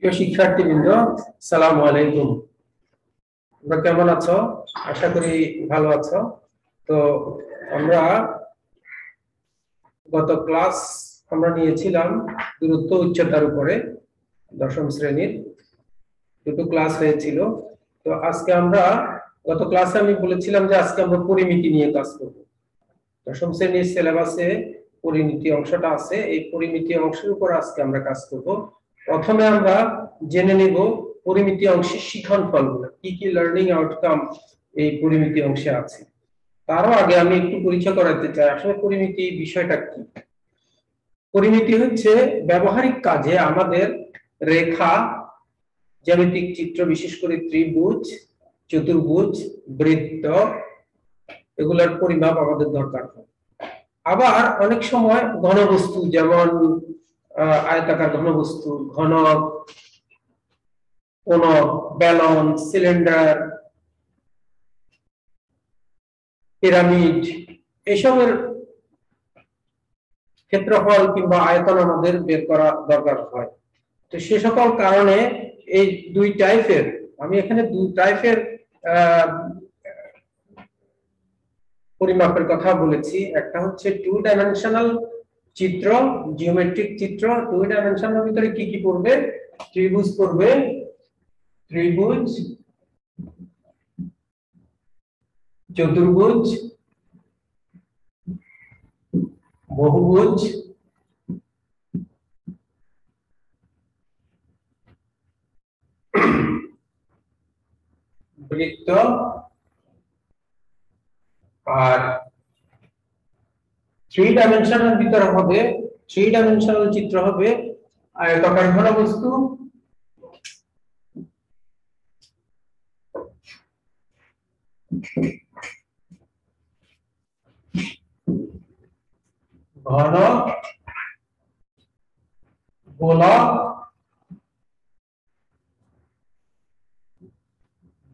প্রিয় শিক্ষার্থীবৃন্দ, সালামু আলাইকুম। তোমরা কেমন আছো? আশা করি ভালো আছো। তো আমরা গত ক্লাস নিয়েছিলাম দূরত্ব উচ্চতার উপরে, দশম শ্রেণীর দুটো ক্লাস হয়েছিল। তো আজকে আমরা গত ক্লাসে আমি বলেছিলাম যে আজকে আমরা পরিমিতি নিয়ে কাজ করব। দশম শ্রেণীর সিলেবাসে পরিমিতি অংশটা আছে, এই পরিমিতি অংশের উপর আজকে আমরা কাজ করব। প্রথমে আমরা জেনে নেব পরিমিতি অংশের শিখন ফলগুলো, কি কি লার্নিং আউটকাম এই পরিমিতি অংশে আছে। তারও আগে আমি একটু পরিচয় করাতে চাই আসলে পরিমিতি বিষয়টা কি। পরিমিতি হচ্ছে ব্যবহারিক কাজে আমাদের রেখা, জ্যামিতিক চিত্র, বিশেষ করে ত্রিভুজ, চতুর্ভুজ, বৃত্ত, এগুলোর পরিমাপ আমাদের দরকার হয়। আবার অনেক সময় ঘনবস্তু, যেমন আয়তাকার ঘনবস্তু, ঘনক, কোনক, বেলন, সিলিন্ডার, পিরামিড, এসবের ক্ষেত্রফল কিংবা আয়তন আমাদের বের করা দরকার হয়। তো সে সকল কারণে এই দুই টাইপের, আমি এখানে দুই টাইপের পরিমাপের কথা বলেছি। একটা হচ্ছে টু ডাইমেনশনাল চিত্র, জিওমেট্রিক চিত্র। টু ডাইমেনশনের ভিতরে কি কি পড়বে? ত্রিভুজ পড়বে, ত্রিভুজ, চতুর্ভুজ, বহুভুজ, বৃত্ত, আর থ্রি ডাইমেনশনের ভিতরে হবে, থ্রি ডাইমেনশনাল চিত্র হবে আয়তাকার ঘনবস্তু, ঘন, গোলক,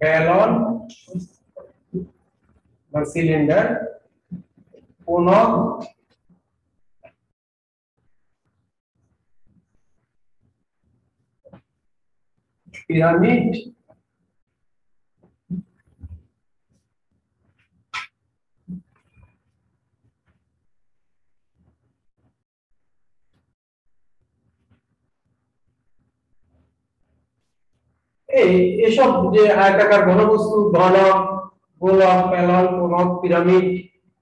বেলন বা সিলিন্ডার, কোনক, পিরামিড, এসব যে আয়তাকার ঘনবস্তু, ঘনক, গোলক, বেলন, কোনক, পিরামিড,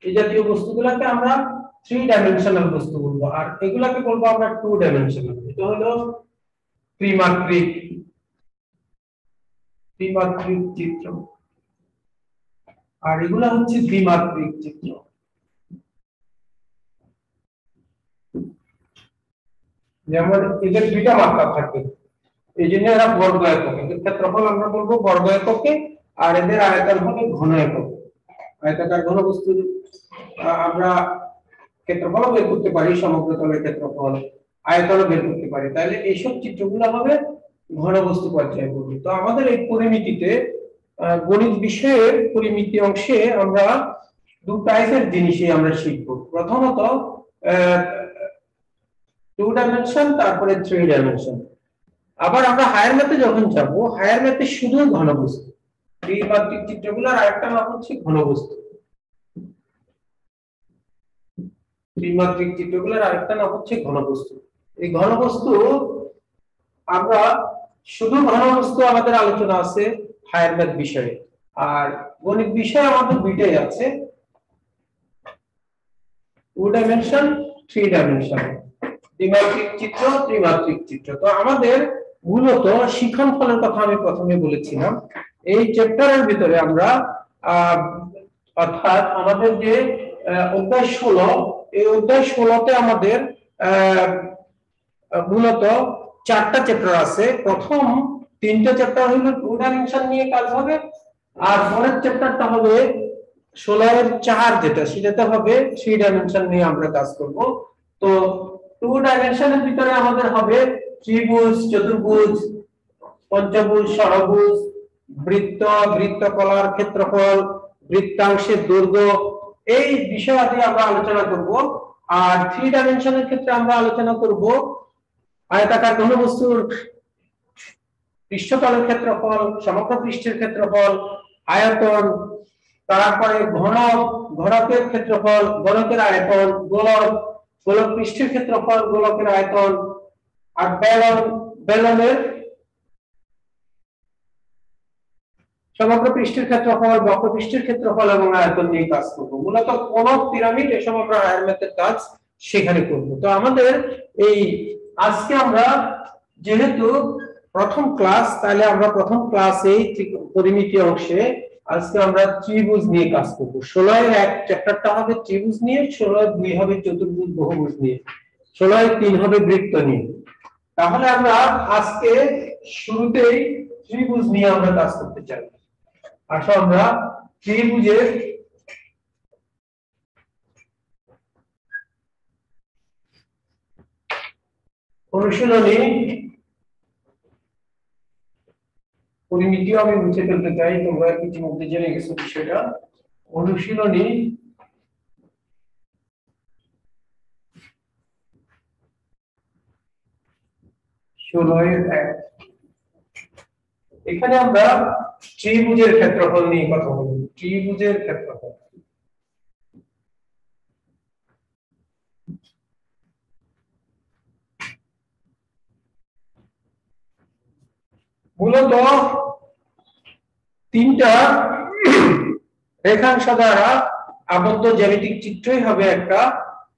এই জাতীয় বস্তুগুলোকে আমরা থ্রি ডাইমেনশনাল বস্তু বলবো, আর এগুলাকে বলবো আমরা টু ডাইমেনশনাল। এটা হলো ত্রিমাত্রিক ত্রিমাত্রিক চিত্র, আর এগুলা হচ্ছে দ্বিমাত্রিক চিত্র। যেমন এদের দুইটা মাত্রা থাকে, এই জন্য এরা বর্গ একক, এদের ক্ষেত্রফল আমরা বলবো বর্গ এককে, আর এদের আয়তন হবে ঘন একক। আয়তাকার ঘনবস্তুর আমরা ক্ষেত্রফল বের করতে পারি, সমগ্র তলের ক্ষেত্রফল, আয়তন বের করতে পারি, তাহলে এইসব চিত্রগুলো হবে ঘনবস্তু পর্যায়ে পড়বে। তো আমাদের এই পরিমিতিতে গণিত বিষয়ের পরিমিতি অংশে আমরা দু টাইপের জিনিসই আমরা শিখব। প্রথমত টু ডাইমেনশন, তারপরে থ্রি ডাইমেনশন। আবার আমরা হায়ার ম্যাথে যখন যাব, হায়ার ম্যাথে শুধু ঘনবস্তু, ত্রিমাত্রিক চিত্রগুলোর আরেকটা নাম হচ্ছে ঘনবস্তু। ত্রিমাত্রিক চিত্রগুলোর আরেকটা নাম হচ্ছে ঘনবস্তু। এই ঘনবস্তু আমরা শুধু ঘনবস্তু আমাদের আলোচনা আছে হায়ার ম্যাথ বিষয়ে, আর গণিত বিষয়ে আমাদের দুইটাই আছে, টু ডাইমেনশন, থ্রি ডাইমেনশন, দ্বিমাত্রিক চিত্র, ত্রিমাত্রিক চিত্র। তো আমাদের মূলত শিখন ফলের কথা আমি প্রথমে বলেছিলাম। এই চ্যাপ্টারের ভিতরে আমরা অর্থাৎ আমাদের যে অধ্যায় 16, এই অধ্যায় 16তে আমাদের মূলত চারটা চ্যাপ্টার আছে। প্রথম তিনটা চ্যাপ্টার হলো টু ডাইমেনশন নিয়ে কাজ হবে, আর পরের চ্যাপ্টারটা হবে 16-এর 4, যেটা সেটাতে হবে থ্রি ডাইমেনশন নিয়ে আমরা কাজ করব। তো টু ডাইমেনশনের ভিতরে আমাদের হবে ত্রিভুজ, চতুর্ভুজ, পঞ্চভুজ, ষড়ভুজ, বৃত্ত, বৃত্তকলার ক্ষেত্রফল, বৃত্তাংশের দৈর্ঘ্য, এই বিষয়াদি আমরা আলোচনা করব। আর থ্রি ডাইমেনশনের ক্ষেত্রে আমরা আলোচনা করব আয়তাকার ঘনবস্তুর পৃষ্ঠতলের ক্ষেত্রফল, সমগ্র পৃষ্ঠের ক্ষেত্রফল, আয়তন, তারপরে ঘনক, ঘনকের ক্ষেত্রফল, ঘনকের আয়তন, গোলক, গোলক পৃষ্ঠের ক্ষেত্রফল, গোলকের আয়তন, আর বেলন, বেলনের সমগ্র পৃষ্ঠের ক্ষেত্রফল, বক্রপৃষ্ঠের ক্ষেত্রফল এবং আয়তন নিয়ে কাজ করব। মূলত কোন পিরামিড এসব আমরা হায়ার ম্যাথের কাজ সেখানে করব। তো আমাদের এই আজকে আমরা যেহেতু প্রথম ক্লাস, তাহলে আমরা প্রথম ক্লাসেই পরিমিতি অংশে আজকে আমরা ত্রিভুজ নিয়ে কাজ করব। 16 এর এক চ্যাপ্টারটা হবে ত্রিভুজ নিয়ে, 16 এর 2 হবে চতুর্ভুজ বহুভুজ নিয়ে, 16 এর 3 হবে বৃত্ত নিয়ে। তাহলে আমরা আজকে শুরুতেই ত্রিভুজ নিয়ে আমরা কাজ করতে চাই। আসো আমরা ত্রিভুজের অনুশীলনী পরিমিতিও আমি মুছে ফেলতে চাই, তোমরা ইতিমধ্যে জেনে গেছো বিষয়টা। অনুশীলনী এখানে আমরা ত্রিভুজের ক্ষেত্রফল নিয়ে কথা বলব। ত্রিভুজের ক্ষেত্রফল মূলত তিনটা রেখাংশ দ্বারা আবদ্ধ জ্যামিতিক চিত্রই হবে একটা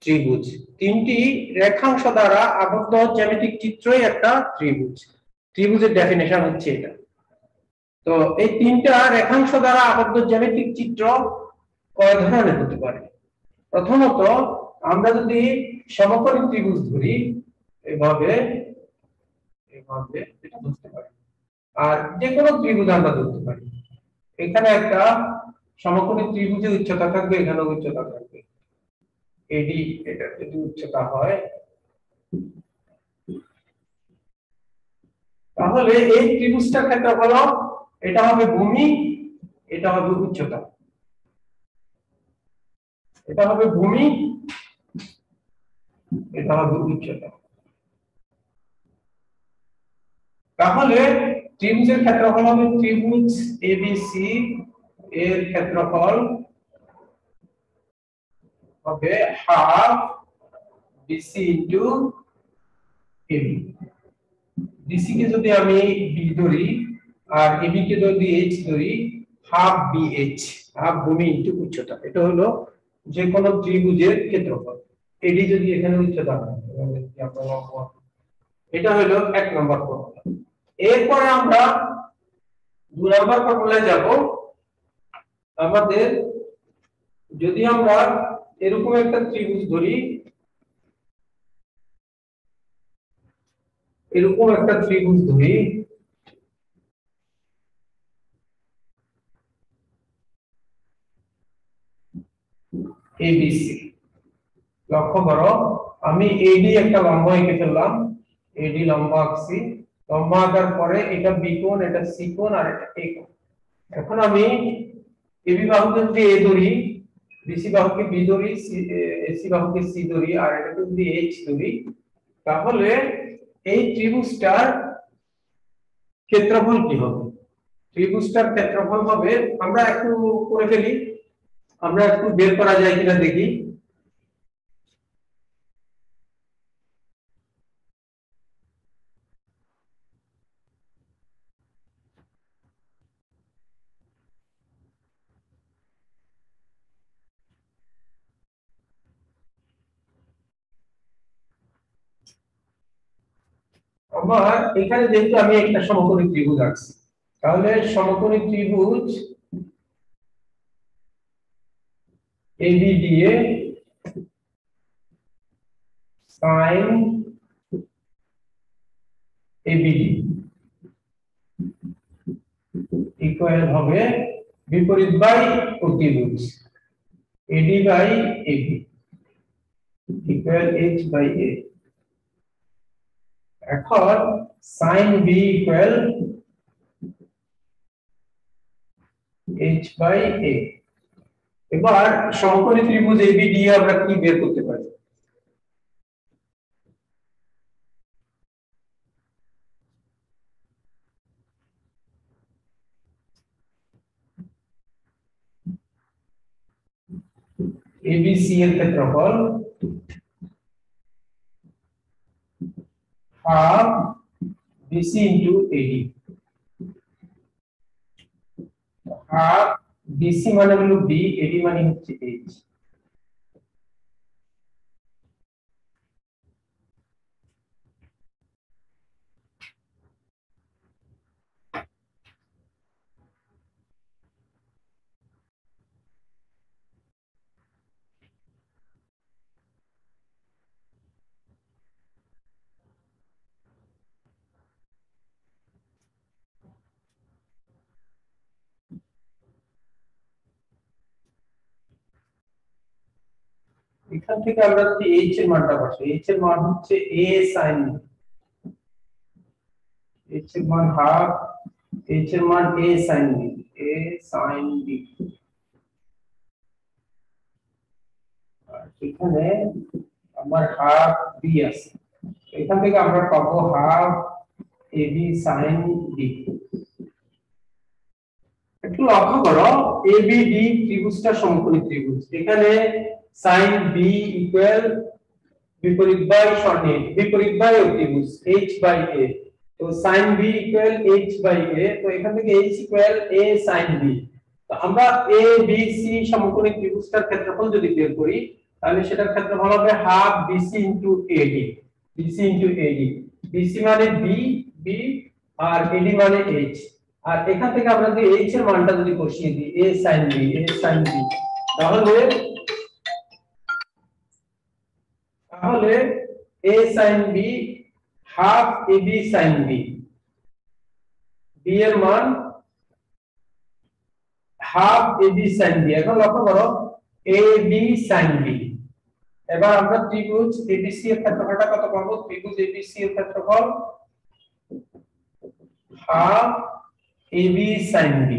ত্রিভুজ। তিনটি রেখাংশ দ্বারা আবদ্ধ জ্যামিতিক চিত্রই একটা ত্রিভুজ। ত্রিভুজের ডেফিনেশন হচ্ছে এটা। তো এই তিনটা রেখাংশ দ্বারা আবদ্ধ জ্যামিতিক চিত্র কয় ধরনের হতে পারে? প্রথমত আমরা যদি সমকোণী ত্রিভুজ ধরি, এভাবে এভাবে এটা ধরতে পারি, আর যে কোনো ত্রিভুজ আমরা ধরতে পারি। এখানে একটা সমকোণী ত্রিভুজের উচ্চতা থাকবে, এখানে উচ্চতা থাকবে এডি, এটা যদি উচ্চতা হয় তাহলে এই ত্রিভুজটার ক্ষেত্রফল এটা হবে ভূমি, এটা হবে উচ্চতা, এটা হবে ভূমি, এটা হবে উচ্চতা। তাহলে ত্রিভুজের ক্ষেত্রফল হবে, ত্রিভুজ এবিসি এর ক্ষেত্রফল হবে half BC into AB. BC কে যদি আমি বি ধরি আর এবি কে যদি এইচ ধরি, হাফ বিএইচ, হাফ ভূমি ইনটু উচ্চতা। এটা হলো যে কোন ত্রিভুজের ক্ষেত্রফল। এডি যদি এখানে উচ্চতা হয়, এটা হলো এক নম্বর ফর্মুলা। এরপরে আমরা দুই নম্বর ফর্মুলায় যাব। আমাদের যদি আমরা এরকম একটা ত্রিভুজ ধরি, এরকম একটা ত্রিভুজ ধরি, এবিসি। লক্ষ্য করো আমি এডি একটা লম্ব এঁকে ফেললাম, এডি লম্ব আঁকছি, লম্ব আঁকার পরে এটা বি কোণ, এটা সি কোণ, আর এটা এ কোণ। এখন আমি এবি বাহুকে যদি এ ধরি, বিসি বাহুকে বি ধরি, এসি বাহুকে সি ধরি, আর এটাকে যদি এইচ ধরি, তাহলে এই ত্রিভুজটার ক্ষেত্রফল কি হবে? ত্রিভুজটার ক্ষেত্রফল হবে, আমরা একটু করে ফেলি, আমরা একটু বের করা যায় কিনা দেখি। আমার এখানে যেহেতু আমি একটা সমকোণী ত্রিভুজ আঁকছি, তাহলে সমকোণী ত্রিভুজ এবি দিয়ে sin ABD ইকুয়াল হবে বিপরীত বাই অতিভুজ AD by AB equal H by A। এখন sin B equal H by A। এবার সমকোণী ত্রিভুজ ABD আমরা কি বের করতে পারি? এবিসি এর ক্ষেত্রফল হাফ বিসি ইনটু এডি। হাফ বিসি মানে হলো বি, এডি মানে হচ্ছে এইচ। এখান থেকে আমরা যদি এইচ এর মানটা বসাই, এইচ এর মান হচ্ছে a sin b, এইচ এর মান হাফ, এইচ এর মান a sin b, a sin b। আর এখানে আমার হাফ b আছে, এখান থেকে আমরা পাবো হাফ ab sin b। একটু লক্ষ্য করো, ABD ত্রিভুজটা সমকোণী ত্রিভুজ। এখানে sin b ইকুয়াল বিপরীত বাই সরণি, বিপরীত বাই ত্রিভুজ h বাই a। তো sin b equal h by a, তো এখান থেকে h equal a sin b। তো আমরা ABC সমকোণী ত্রিভুজটার ক্ষেত্রফল যদি বের করি, তাহলে সেটার ক্ষেত্রফল হবে half BC into AD। BC into AD, BC মানে b, b আর AD মানে h। আর এখান থেকে আমরা যদি h এর মানটা যদি বসিয়ে দিই a sin b, a sin b, তাহলে a sin b half ab sin b, b এর মান হাফ ab sin b। এখন লক্ষ্য করো ab sin b। এবার আমরা ত্রিভুজ ABC এর ক্ষেত্রফলটা কত পাবো? ত্রিভুজ ABC এর ক্ষেত্রফল হাফ ab sin b।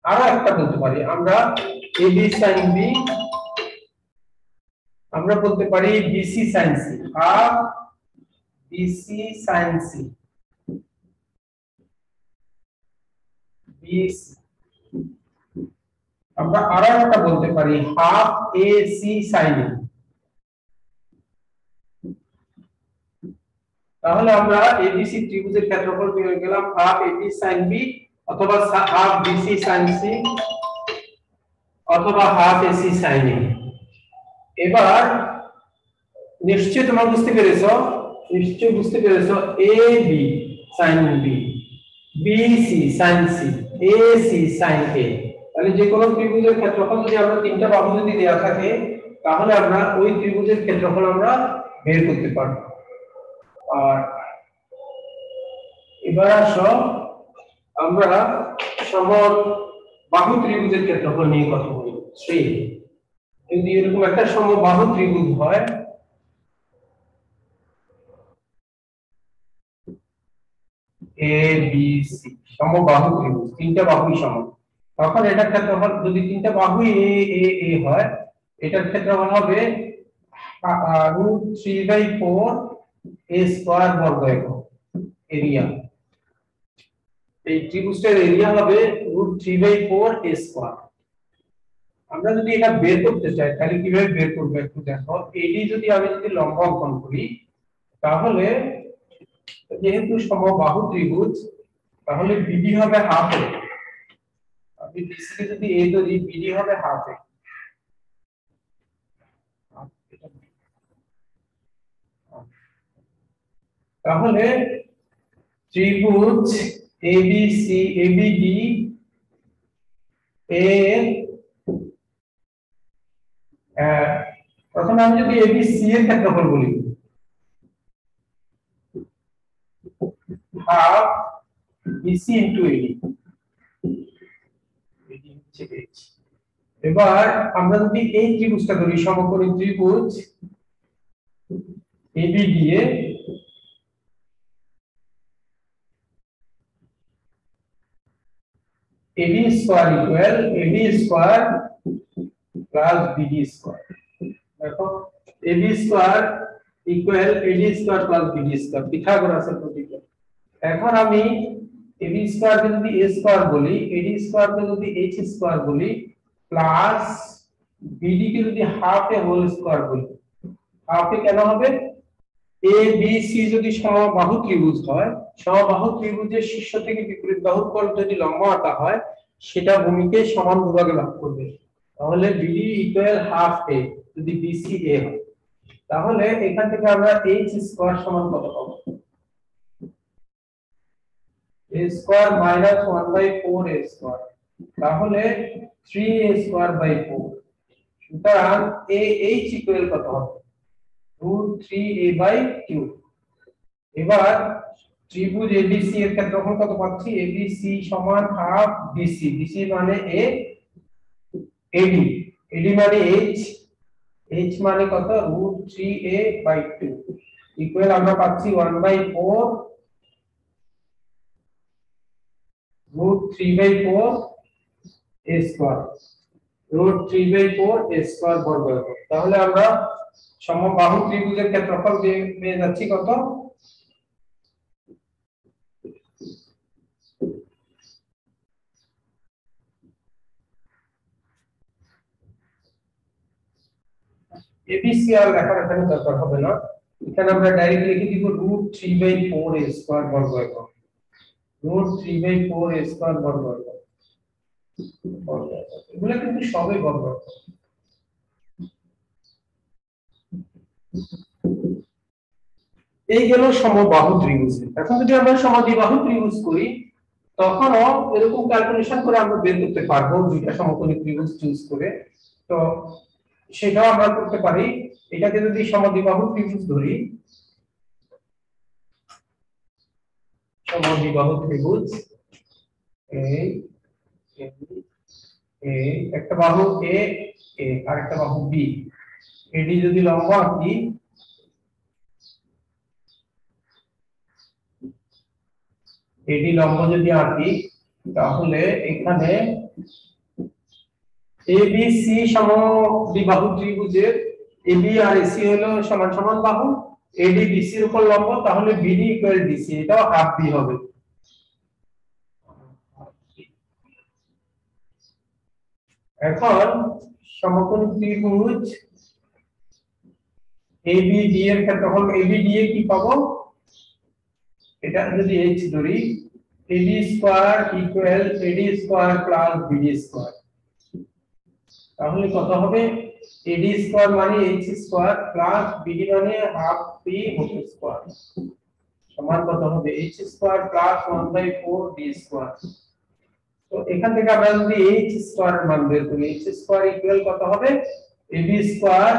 আরো একটা বলতে পারি আমরা ab sin b, আমরা বলতে পারি BC sin c, half BC sin c, BC। আমরা আরো একটা বলতে পারি হাফ AC sin a। তাহলে আমরা ABC ত্রিভুজের ক্ষেত্রফল পেয়ে গেলাম হাফ AB sin b অথবা হাফ BC sin c অথবা হাফ AC sin a। এবার নিশ্চয় তোমরা বুঝতে পেরেছো, নিশ্চয় বুঝতে পেরেছো AB sin b, BC sin c, AC sin a। তাহলে যে কোনো ত্রিভুজের ক্ষেত্রফল যদি আমরা তিনটা বাহু যদি দেওয়া থাকে, তাহলে আমরা ওই ত্রিভুজের ক্ষেত্রফল আমরা বের করতে পারবো। আর এবার আসো আমরা সমবাহু ত্রিভুজের ক্ষেত্রফল নিয়ে কথা বলি। যদি এরকম একটা সমবাহু ত্রিভুজ হয়, ABC সমবাহু ত্রিভুজ, তিনটা বাহুই সমান, তখন এটার ক্ষেত্রফল যদি তিনটা বাহুই a হয়, এটার ক্ষেত্রফল হবে √3/4 a স্কয়ার বর্গ একক এরিয়া। এই ত্রিভুজটার এরিয়া হবে √3/4 a স্কয়ার। আমরা যদি এটা বের করতে চাই তাহলে কিভাবে বের করব একটু দেখো। এডি যদি আমি যদি লম্ব অঙ্কন করি, তাহলে যেহেতু সমবাহু ত্রিভুজ, তাহলে বিডি হবে হাফ এ। আমি বিসি কে যদি এ ধরি, বিডি হবে হাফ এ। তাহলে ত্রিভুজ ABC ABD এর প্রথমে আমি যদি ABC এর ক্ষেত্রফল বলি, হাফ BC ইনটু AD, এটি হচ্ছে h। এবার আমরা যদি এই ত্রিভুজটা ধরি, সমকোণী ত্রিভুজ ABD এ AD square equal AD square plus BD square. দেখো AD square equal AD square plus BD square, পিথাগোরাসের প্রতীক। এখন আমি AB স্কয়ার কে যদি a স্কয়ার বলি, AD স্কয়ার কে যদি h স্কয়ার বলি, প্লাস বিডি কে যদি হাফ এ হোল স্কয়ার বলি, হাফ এ কেন হবে, এ বি সি যদি সমবাহু ত্রিভুজ হয়, সমবাহু ত্রিভুজের শীর্ষ থেকে বিপরীত বাহুর কোণ যদি লম্ব আঁকা হয়, সেটা ভূমিকে সমান দুভাগে ভাগ করবে। তাহলে বিডি ইকুয়াল হাফ এ যদি বিসি এ হয়, তাহলে এখান থেকে আমরা এইচ স্কয়ার সমান কত পাবো, a square minus 1/4 a square, তাহলে 3a স্কয়ার বাই 4। সুতরাং a h ইকুয়াল কত হবে, √3a/2। এবার ত্রিভুজ এবিসি এর ক্ষেত্রফল কত পাচ্ছি, এবিসি সমান হাফ বিসি, বিসি মানে a, এডি, এডি মানে h, h মানে কত, √3a/2 ইকুয়াল আমরা পাচ্ছি 1/4 √3/4 a স্কয়ার, √3/4 a স্কয়ার বর্গ। তাহলে আমরা সমবাহু ত্রিভুজের ক্ষেত্রফল পেয়ে যাচ্ছি কত, এবিসি আর লেখার এখানে দরকার হবে না, এখানে আমরা ডাইরেক্ট লিখে দিব √3/4 a স্কয়ার বর্গ, √3/4 a স্কয়ার বর্গ। এগুলো কিন্তু সবই বর্গ। এই গেল সমবাহু ত্রিভুজ। এখন যদি আমরা সমদ্বিবাহু ত্রিভুজ করি, তখনও এরকম ক্যালকুলেশন করে আমরা বের করতে পারবো দুইটা সমকোণী ত্রিভুজ চুজ করে। তো সেটাও আমরা করতে পারি। এটাকে যদি সমদ্বিবাহু ত্রিভুজ ধরি, সমদ্বিবাহু ত্রিভুজ এই একটা বাহু এ এ আর একটা বাহু বি, এডি যদি লম্ব আঁকি, এডি লম্ব যদি আঁকি, তাহলে এখানে এবিসি সমদ্বিবাহু ত্রিভুজের এবি আর এসি হলো সমান সমান বাহু, এডি বিসি এর উপর লম্ব, তাহলে বিডি ইকুয়াল ডিসি, এটাও হাফ বি হবে। এখন সমকোণী ত্রিভুজ এবিডি এর ক্ষেত্রফল, এবিডি এ কি পাবো, এটা যদি h ধরি, এবি স্কয়ার ইকুয়াল এডি স্কয়ার প্লাস বিডি স্কয়ার, তাহলে কত হবে, এডি স্কয়ার মানে h স্কয়ার প্লাস বিডি মানে হাফ বি হোল স্কয়ার সমান কত হবে, h square plus 1/4 D square. তো এখান থেকে আমরা যদি h স্কয়ার এর মান বের করি, h স্কয়ার ইকুয়াল কত হবে, ab স্কয়ার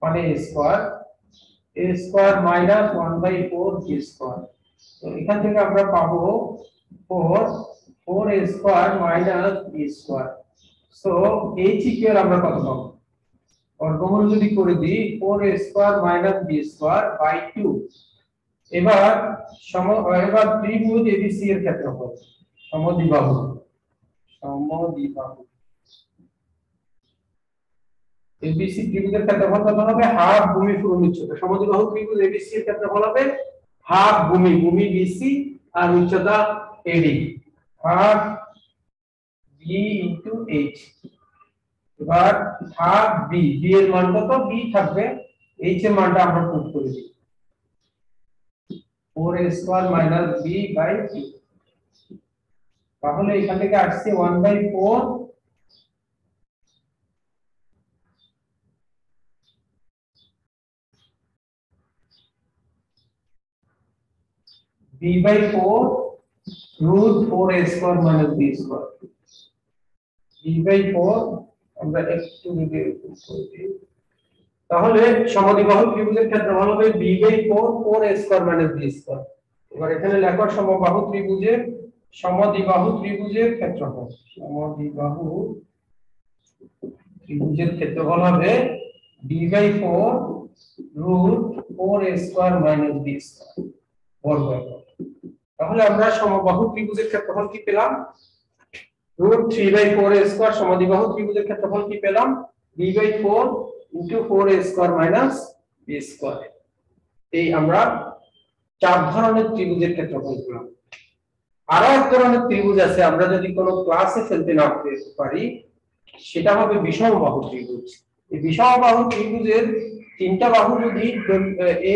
মানে a square, a square minus 1/4 d square. তো এখান থেকে আমরা পাবো 4 a square minus b square. So h equal আমরা কত পাবো, বর্গমূল যদি করে দিই 4a square minus b square by 2। এবার ত্রিভুজ এবিসি এর ক্ষেত্রফল, সমদ্বিবাহু এবিসি ত্রিভুজের ক্ষেত্রফল কত হবে, হাফ ভূমি পূরণ উচ্চতা। সমদ্বিবাহু ত্রিভুজ এবিসি এর ক্ষেত্রফল হবে হাফ ভূমি, ভূমি বিসি আর উচ্চতা এডি, হাফ বি ইনটু এইচ। এবার হাফ বি, বি এর মান কত, বি থাকবে, এইচ এর মানটা আমরা পুট করে দিই, 4a square minus b by 2। তাহলে এখান থেকে আসছে 1/4 b/4 √4a square minus b square, b/4 আমরা একটু যদি করে দিই, তাহলে সমদ্বিবাহু ত্রিভুজের ক্ষেত্রফল হবে b/4 4a square minus b square. এবার এখানে লেখো সমবাহু ত্রিভুজের ক্ষেত্রফল, সমদ্বিবাহু ত্রিভুজের ক্ষেত্রফল হবে b/4 √4a square minus b square বর্গ। তাহলে আমরা সমবাহু ত্রিভুজের ক্ষেত্রফল কি পেলাম, √3/4a স্কয়ার, সমদ্বিবাহু ত্রিভুজের ক্ষেত্রফল কি পেলাম, b/4 * 4a square minus b square. এই আমরা চার ধরনের ত্রিভুজের ক্ষেত্রফল পেলাম। আরো এক ধরনের ত্রিভুজ আছে, আমরা যদি কোনো ক্লাসে ফেলতে না পারি, সেটা হবে বিষমবাহু ত্রিভুজ। এই বিষমবাহু ত্রিভুজের তিনটা বাহু যদি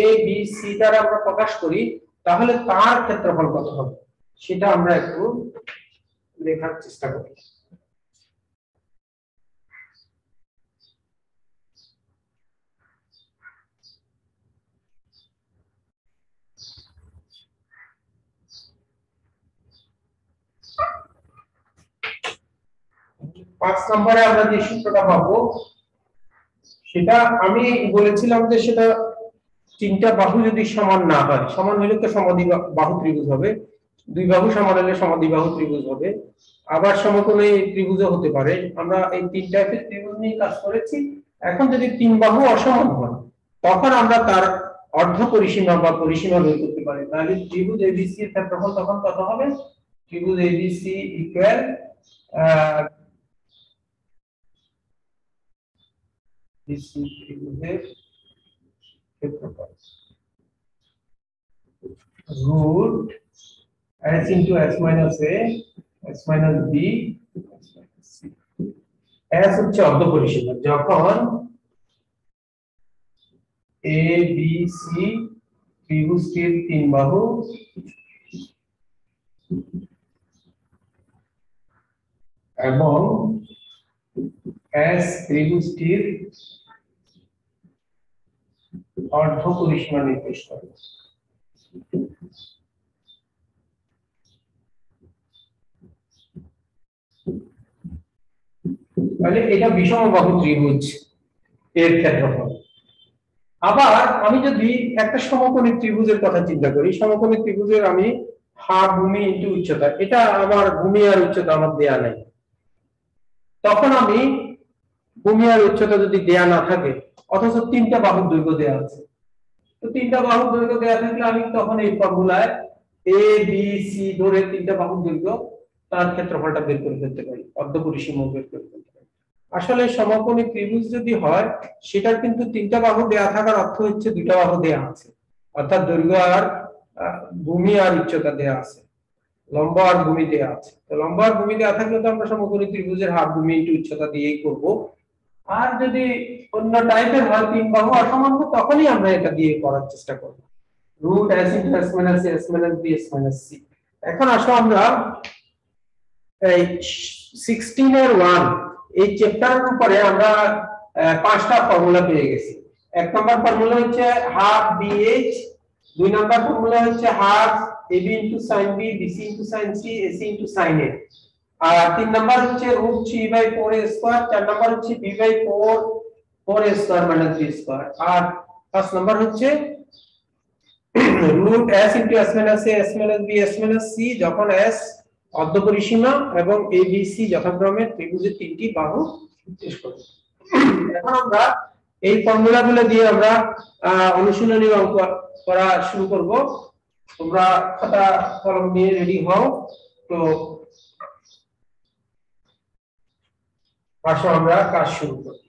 এ বি সি দ্বারা আমরা প্রকাশ করি তাহলে তার ক্ষেত্রফল কত হবে সেটা আমরা একটু লেখার চেষ্টা করি। পাঁচ নম্বরে আমরা যে সূত্রটা পাবো সেটা আমি বলেছিলাম যে সেটা তিনটা বাহু যদি সমান না হয়, সমান হলে তো সমদ্বিবাহু ত্রিভুজ হবে, দুই বাহু সমান হলে সমদ্বিবাহু ত্রিভুজ হবে, আবার সমকোণী ত্রিভুজও হতে পারে। আমরা এই তিন টাইপের ত্রিভুজ নিয়ে কাজ করেছি। এখন যদি তিন বাহু অসমান হয় তখন আমরা তার অর্ধ পরিসীমা বা পরিসীমা বের করতে পারি। তাহলে ত্রিভুজ এবিসি এর ক্ষেত্রফল তখন কত হবে? ত্রিভুজ এবিসি ইকুয়াল বিসি ত্রিভুজের ক্ষেত্রফল root s into s minus a s minus b s হচ্ছে অর্ধ পরিসীমা যখন a b c ত্রিভুজটির তিন বাহু এবং s ত্রিভুজটির অর্ধ পরিসীমা নির্দেশ করে। তাহলে এটা বিষমবাহু ত্রিভুজ এর ক্ষেত্রফল। আবার আমি যদি একটা সমকোণী ত্রিভুজের কথা চিন্তা করি, সমকোণী ত্রিভুজের আমি হাফ ভূমি ইনটু উচ্চতা, এটা আমার ভূমি আর উচ্চতা আমার দেয়া নাই, তখন আমি ভূমি আর উচ্চতা যদি দেয়া না থাকে অথচ তিনটা বাহুর দৈর্ঘ্য দেয়া আছে, তো তিনটা বাহুর দৈর্ঘ্য দেয়া থাকলে আমি তখন এই ফর্মুলায় এ বি সি ধরে তিনটা বাহুর দৈর্ঘ্য তার ক্ষেত্রফলটা বের করে ফেলতে পারি, অর্ধ পরিসীমা বের করে ফেলতে পারি। আসলে সমকোণী ত্রিভুজ যদি হয় সেটার কিন্তু তিনটা বাহু দেয়া থাকার অর্থ হচ্ছে দুইটা বাহু দেয়া আছে, অর্থাৎ দৈর্ঘ্য আর ভূমি আর উচ্চতা দেয়া আছে, লম্বা আর ভূমি দেয়া আছে। তো লম্বা আর ভূমি দেয়া থাকলে তো আমরা সমকোণী ত্রিভুজের হাফ ভূমি ইনটু উচ্চতা দিয়েই করব। আর যদি অন্য টাইপের হয় তিন বাহু অসমান হয় তখনই আমরা এটা দিয়ে করার চেষ্টা করব, root s into s minus a s minus b s minus c। এখন আসো আমরা এই 16 এর 1 এই চ্যাপ্টারের উপরে আমরা পাঁচটা ফর্মুলা পেয়ে গেছি। এক নম্বর ফর্মুলা হচ্ছে হাফ bh, দুই নম্বর ফর্মুলা হচ্ছে half ab into sin b bc into sin c ac into sin a, আর তিন নম্বর হচ্ছে √3/4a স্কয়ার, চার নম্বর হচ্ছে b/4 a square minus b square, আর পাঁচ নম্বর হচ্ছে root s into s minus a s minus b s minus c যখন s অর্ধ পরিসীমা এবং abc যথাক্রমে ত্রিভুজের তিনটি বাহু নির্দেশ করে। এখন আমরা এই ফর্মুলাগুলো দিয়ে আমরা অনুশীলনী অঙ্ক করা শুরু করব। তোমরা খাতা কলম নিয়ে রেডি হও। তো আসো আমরা কাজ শুরু করি।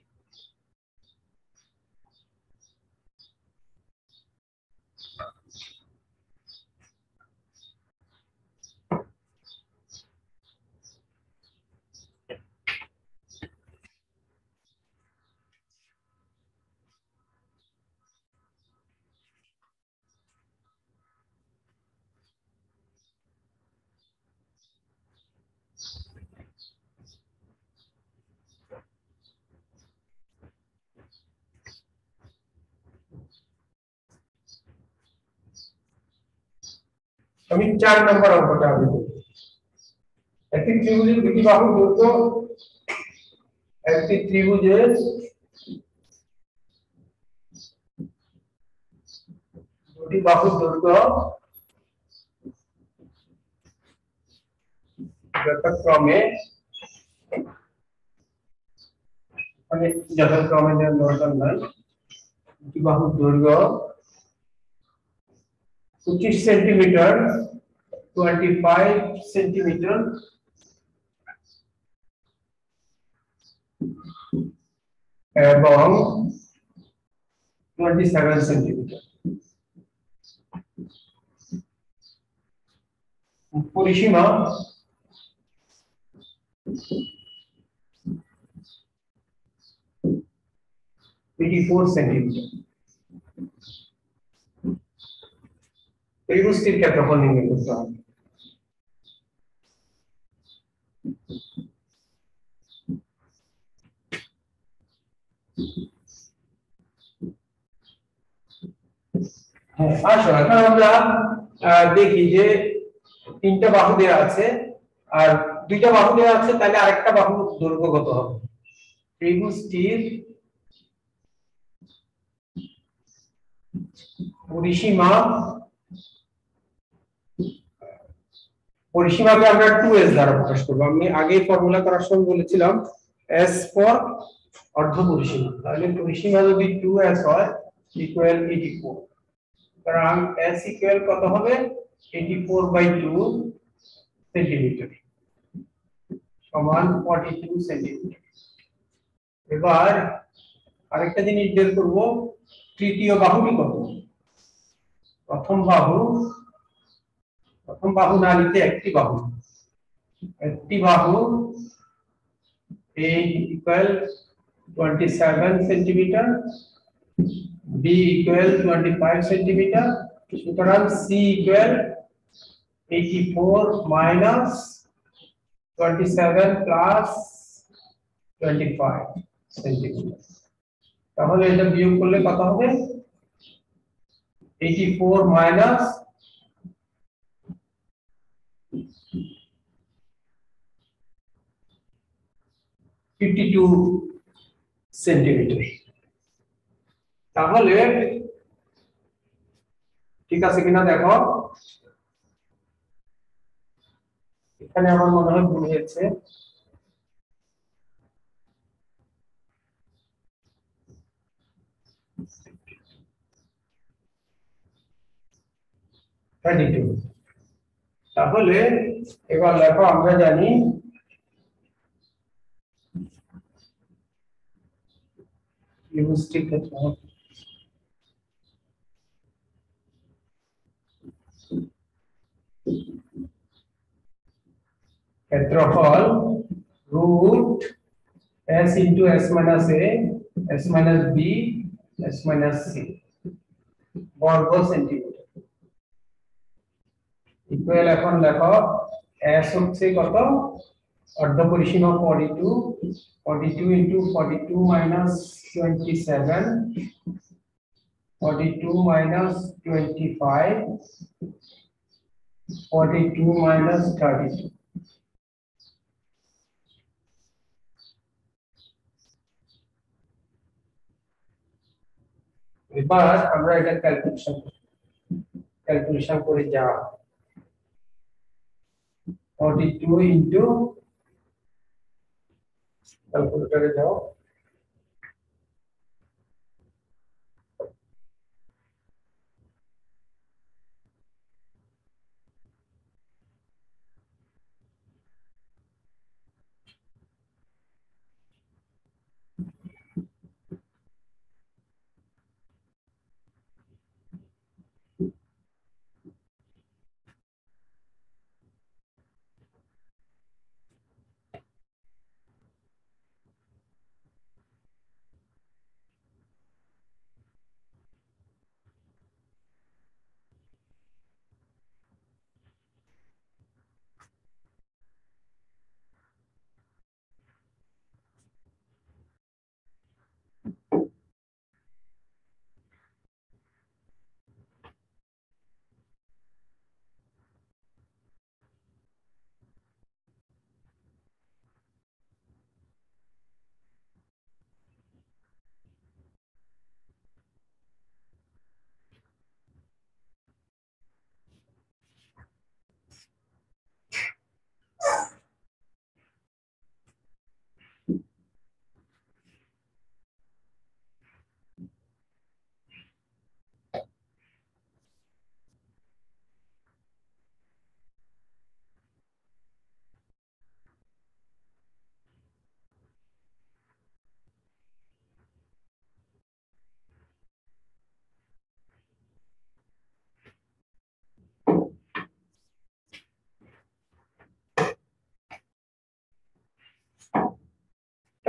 আমি 4 নম্বর অঙ্কটা আমি করব। একটি ত্রিভুজের দুটি বাহুর দৈর্ঘ্য, একটি ত্রিভুজের দুটি বাহুর দৈর্ঘ্য যথাক্রমে মানে যথাক্রমে দরকার নাই, দুটি বাহুর দৈর্ঘ্য 25 সেন্টিমিটার 25 সেন্টিমিটার এবং 27 সেন্টিমিটার। পরিসীমা 84 সেন্টিমিটার। ত্রিভুজটির ক্ষেত্রফল নির্ণয় করতে হবে। আসো এখন আমরা দেখি যে তিনটা বাহু দেওয়া আছে আর দুইটা বাহু দেওয়া আছে, তাহলে আরেকটা বাহু দৈর্ঘ্য কত হবে? ত্রিভুজটির পরিসীমাকে আমরা 2s দ্বারা প্রকাশ করব। আমি আগে ফর্মুলা করার সময় বলেছিলাম s ফর অর্ধ পরিসীমা, তাহলে পরিসীমা যদি 2s হয় ইকুয়াল 84, কারণ s ইকুয়াল কত হবে? 84/2 সেন্টিমিটার সমান 42 সেন্টিমিটার। এবার আরেকটা জিনিস বের করব, তৃতীয় বাহুটি কত? প্রথম বাহু না লিখে একটি বাহু a equal 27 centimetre, b equal 25 centimetre, সুতরাং c equal 84 minus 27 plus 25 centimetre. তাহলে এটা বিয়োগ করলে কত হবে? 84 minus 52 সেন্টিমিটার। তাহলে ঠিক আছে কিনা দেখো, এখানে আমার মনে হয় ভুল হয়েছে। তাহলে এবার দেখো, আমরা জানি ত্রিভুজটির ক্ষেত্রফল root s into s minus a s minus b s minus c বর্গ সেন্টিমিটার ইকুয়াল। এখন দেখো s হচ্ছে কত? অর্ধ পরিসীমা 42 into 42 minus 27, 42 minus 25, 42 minus 32। এবার আমরা এটা ক্যালকুলেশন করে যা 42 into ক্যালকুলেটরে যাও,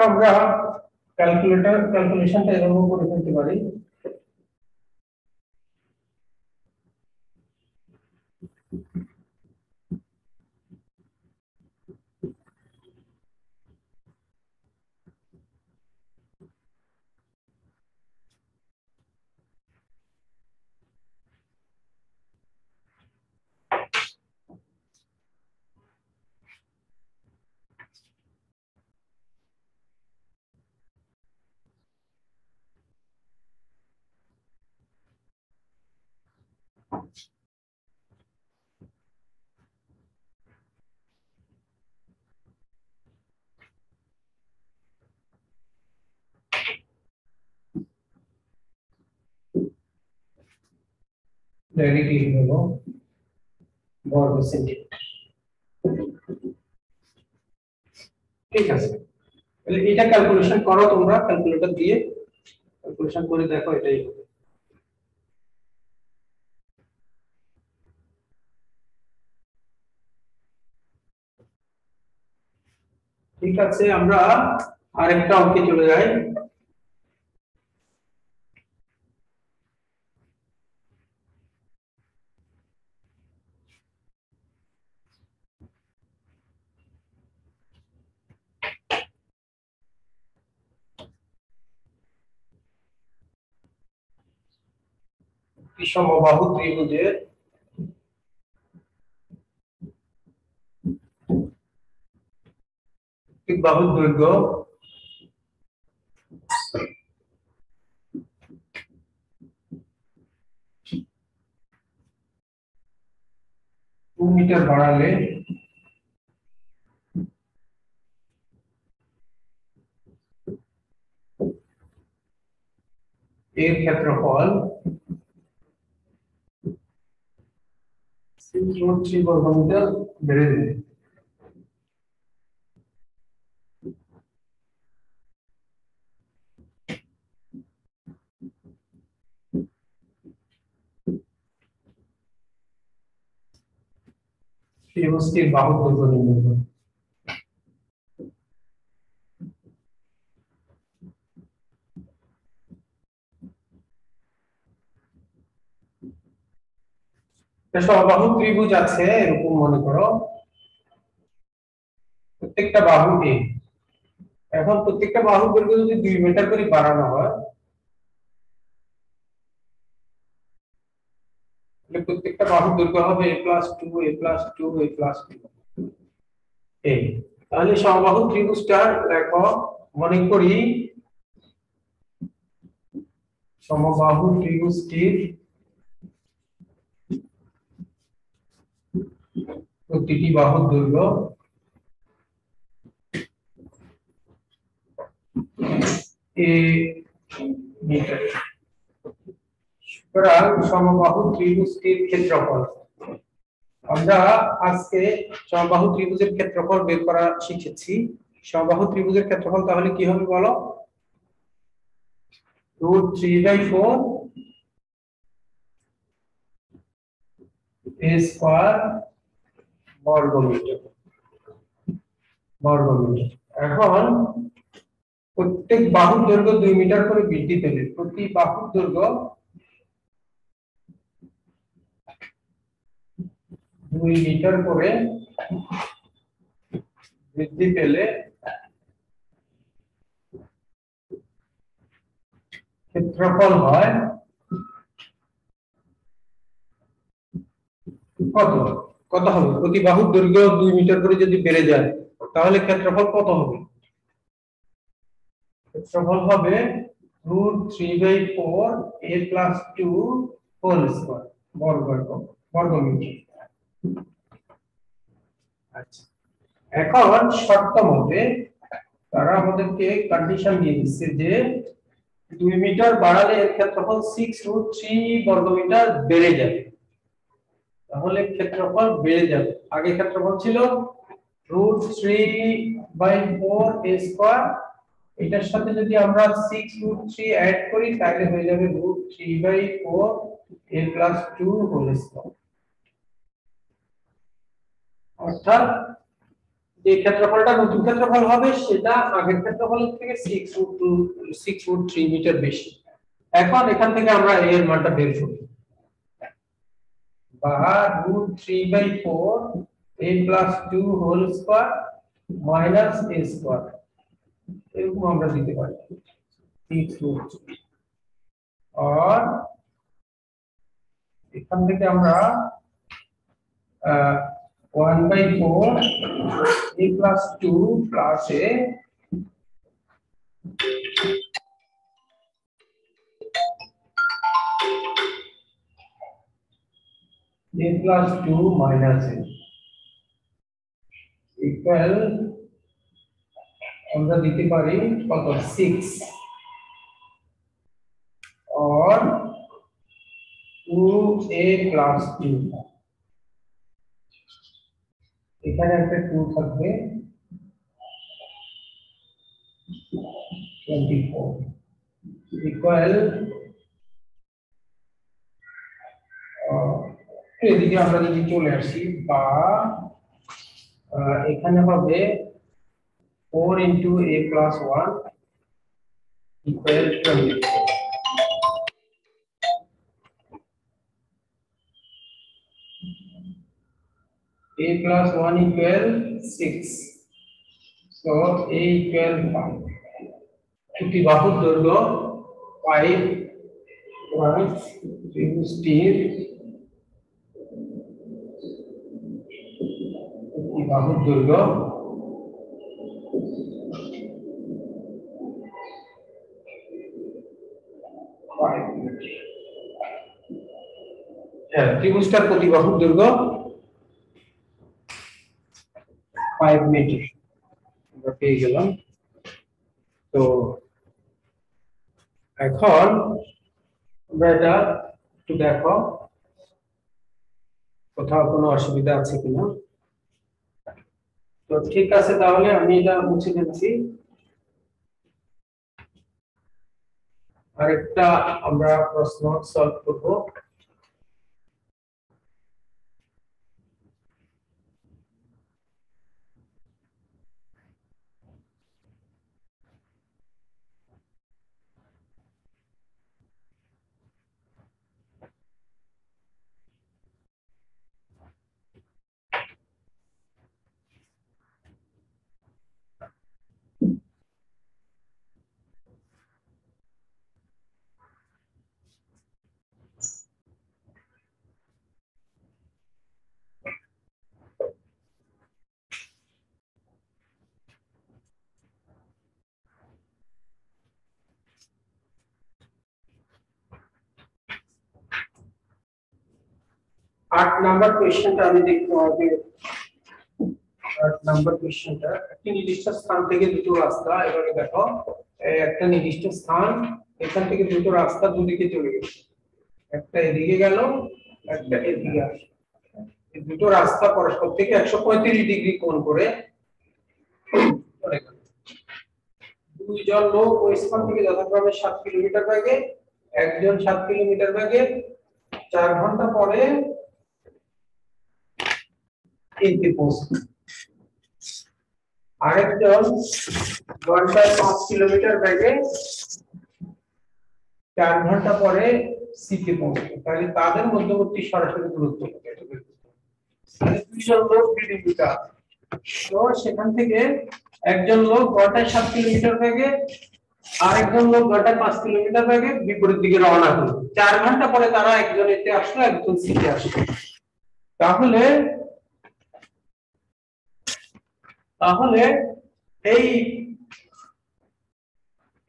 আমরা ক্যালকুলেশনটা এরকম করে ফেলতে পারি। ডাইরেক্টলি লিখব বর্গ সেন্টিমিটার। ঠিক আছে, তাহলে এটা ক্যালকুলেশন করো, তোমরা ক্যালকুলেটর দিয়ে ক্যালকুলেশন করে দেখো, এটাই হবে। ঠিক আছে, আমরা আরেকটা অঙ্কে চলে যাই। সমবাহু ত্রিভুজের বাহুর দৈর্ঘ্য মিটার বাড়ালে এর ক্ষেত্রফল 6√3 বর্গমিটার বেড়ে যাবে। ত্রিভুজটির বাহুর দৈর্ঘ্য নির্ণয় করো। সমবাহু ত্রিভুজ আছে এরকম মনে করো, প্রত্যেকটা বাহু এ। এখন প্রত্যেকটা বাহুর দৈর্ঘ্য যদি 2 মিটার করে বাড়ানো হয়, তাহলে প্রত্যেকটা বাহুর দৈর্ঘ্য হবে a+2 a+2 a+2 এই। তাহলে সমবাহু ত্রিভুজটার দেখো, মনে করি সমবাহু ত্রিভুজটির প্রতিটি বাহুর দৈর্ঘ্য a মিটার। সুতরাং সমবাহু ত্রিভুজটির ক্ষেত্রফল, আমরা আজকে সমবাহু ত্রিভুজের ক্ষেত্রফল বের করা শিখেছি। সমবাহু ত্রিভুজের ক্ষেত্রফল তাহলে কি হবে বলো? √3/4 a স্কয়ার বর্গমিটার। এখন প্রত্যেক বাহুর দৈর্ঘ্য 2 মিটার করে বৃদ্ধি পেলে প্রতি বাহুর দৈর্ঘ্য 2 মিটার করে বৃদ্ধি পেলে ক্ষেত্রফল হয় কত? কত হবে? প্রতি বাহুর দৈর্ঘ্য 2 মিটার করে যদি বেড়ে যায়, তাহলে ক্ষেত্রফল কত হবে? ক্ষেত্রফল হবে √3/4 a+2 হোল স্কয়ার বর্গমিটার। আচ্ছা, এখন শর্ত মতে তারা আমাদেরকে কন্ডিশন দিয়ে দিচ্ছে যে 2 মিটার বাড়ালে এর ক্ষেত্রফল 6√3 বর্গমিটার বেড়ে যাবে। তাহলে ক্ষেত্রফল বেড়ে যাবে। আগে ক্ষেত্রফল ছিল √3/4 a স্কয়ার, এটার সাথে যদি আমরা 6√3 অ্যাড করি তাহলে হয়ে যাবে √3/4 a+2 হোল স্কয়ার। অর্থাৎ যে ক্ষেত্রফলটা নতুন ক্ষেত্রফল হবে সেটা আগের ক্ষেত্রফলের থেকে 6√3 মিটার বেশি। এখন এখান থেকে আমরা a এর মানটা বের করি, বা √3/4 a + 2 whole square minus a square, এরকম আমরা দিতে পারি 6√3। আর এখান থেকে আমরা 1/4 a + 2 + a + 2 minus a equal আমরা দিতে পারি কত 6 और 2a + 2, এখানে একটা 2 থাকবে 24 ইকুয়াল এদিকে আমরা যদি চলে আসি, বা এখানে হবে 4 * a + 1 = 24, a + 1 = 6, so a = 5। একটি বাহুর দৈর্ঘ্য 5 ত্রিভুজটির একটি বাহুর দৈর্ঘ্য 5 মিটার। হ্যাঁ, ত্রিভুজটার প্রতি বাহুর দৈর্ঘ্য 5 মিটার আমরা পেয়ে গেলাম। তো এখন আমরা এটা একটু দেখো কোথাও কোনো অসুবিধা আছে কিনা। তো ঠিক আছে, তাহলে আমি এটা মুছে ফেলছি। আরেকটা আমরা প্রশ্ন সলভ করব। आठ नंबर क्वेश्चनটা আমি দেখতে হবে। 8 নাম্বার কোশ্চেনটা, একটি নির্দিষ্ট স্থান থেকে দুটো রাস্তা, এবারে দেখো একটা নির্দিষ্ট স্থান, এখান থেকে দুটো রাস্তা দুদিকে চলে গেছে, একটা এদিকে গেল একটা এদিকে আসে। এই দুটো রাস্তা পরস্পর থেকে 135 ডিগ্রি কোণ করে চলে গেল। দুইজন লোক ওই স্থান থেকে যথাক্রমে 7 কিলোমিটার বেগে, একজন 7 কিলোমিটার বেগে 4 ঘন্টা পরে এতে পৌঁছায়। আরেকজন ঘন্টায় 5 কিলোমিটার বেগে 4 ঘন্টা পরে সিতে পৌঁছবে। তাহলে তাদের মধ্যবর্তী সরাসরি দূরত্ব কত? এটা বের করতে হবে। তাহলে দুইজন লোক বিদিকটা, তো সেখান থেকে একজন লোক ঘন্টায় 7 কিলোমিটার বেগে, আরেকজন লোক ঘন্টায় 5 কিলোমিটার বেগে বিপরীত দিকে রওনা হলো। 4 ঘন্টা পরে তারা একজন এতে আসলো, একজন সিতে আসলো। তাহলে এই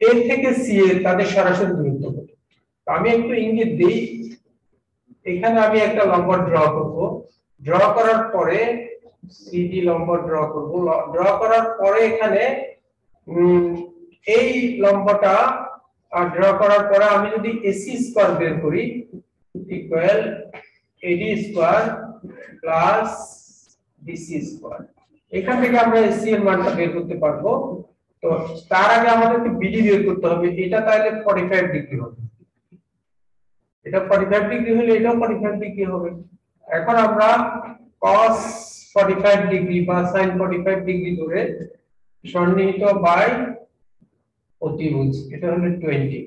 এ থেকে সি এ তাদের সরাসরি দূরত্ব কত? আমি একটু ইঙ্গিত দিই, এখানে আমি একটা লম্ব ড্র করব, ড্র করার পরে সিডি লম্ব ড্র করব, ড্র করার পরে এখানে এই লম্বটা ড্র করার পরে আমি যদি এসি স্কয়ার বের করি ইকুয়াল এডি স্কয়ার প্লাস বিসি স্কয়ার, এখান থেকে আমরা এসি এর মানটা বের করতে পারবো। তো তার আগে আমাদেরকে বিডি বের করতে হবে, এটা তাহলে 45 ডিগ্রি হবে, এটা 45 ডিগ্রি হলে এটাও 45 ডিগ্রি হবে। এখন আমরা cos 45 ডিগ্রি বা sin 45 ডিগ্রি ধরে সন্নিহিত বাই অতিভুজ, এটা হলো 20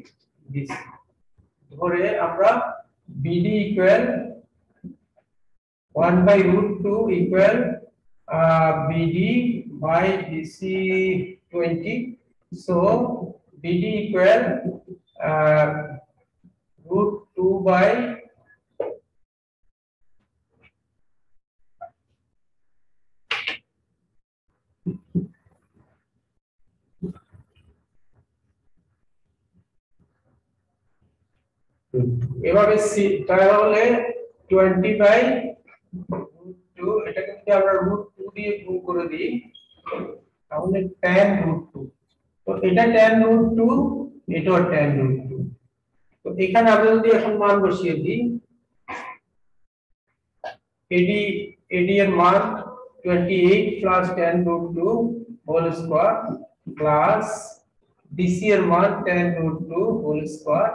BC ধরে আমরা BD equal 1/√2 equal BD by BC 20, so BD equal √2 by এভাবে তাহলে 20/√2, এটাকে যদি আমরা √2 দিয়ে গুণ করে দিই তাহলে tan√2, তো এটা tan√2, এটাও tan√2। তো এখানে আমরা যদি এখন মান বসিয়ে দিই, AD এর মান 28 plus tan√2 whole square plus BC এর মান tan√2 হোল স্কয়ার,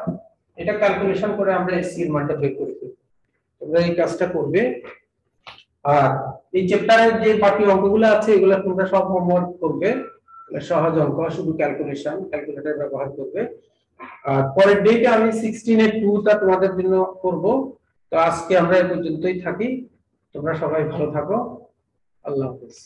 এটা ক্যালকুলেশন করে আমরা SC এর মানটা বের করে দেব। তোমরা এই কাজটা করবে, আর এই চ্যাপ্টারের যে বাকি অঙ্কগুলো আছে এগুলো তোমরা সব হোমওয়ার্ক করবে, সহজ অঙ্ক, শুধু ক্যালকুলেটর ব্যবহার করবে। আর পরের ডেতে আমি 16 এর 2টা তোমাদের জন্য করব। তো আজকে আমরা এই পর্যন্তই থাকি, তোমরা সবাই ভালো থাকো, আল্লাহ হাফেজ।